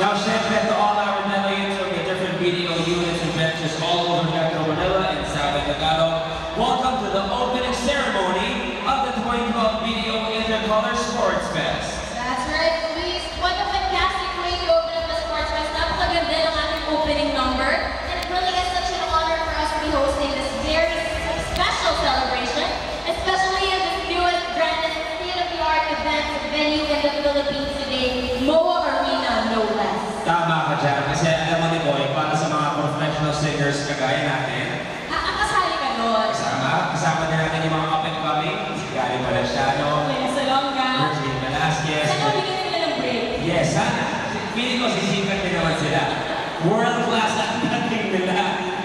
Now, syempre, to all our delegates from the different video units and benches all over Metro Manila and Southern Tagalog, welcome to the opening ceremony of the 2012 Video Intercolor Sports Fest. That's right, Luis. What a fantastic way to open up the Sports Fest. Napakaganda ng ating opening number. And it really is such an honor for us to be hosting this very special celebration, especially in this newest, grandest, state-of-the-art event venue in the Philippines today, MOA Arena, no less. Tama ka dyan, kasi alam mo ni Boy, para sa mga professional singers kagaya natin, Kasali ka doon. kasama din natin yung mga up-and-coming, si Gary Valenciano, Kuya Salonga. Virgin Velasquez. Sana bigyan nila ng break. Yes, sana. Feeling ko sisikat din naman sila. World-class ang dating nila.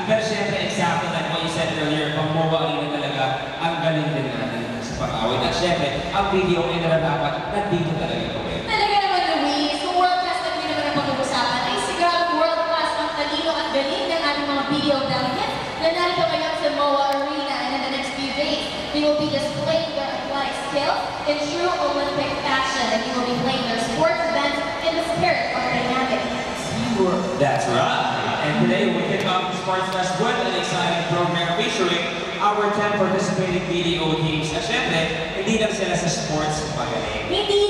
Pero syempre, exactly like what you said earlier, pang MOA Arena talaga, ang galing din natin sa pag-awit. At syempre, ang video ay dapat nandito talaga gawin. Talaga naman, Luis, kung world-class na din naman ang pag-uusapan, ay sigurado world-class ang talino at galing ng ating mga video delegates na narito ngayon sa MOA Arena, and in the next few days, they will be displaying their athletic skills in true Olympic fashion, and they will be playing their sports events in the spirit of dynamic teamwork. That's right. And today we kick off the Sports Fest with an exciting program featuring our 10 participating video teams. At syempre, hindi lang sila sa sports magaling. Hindi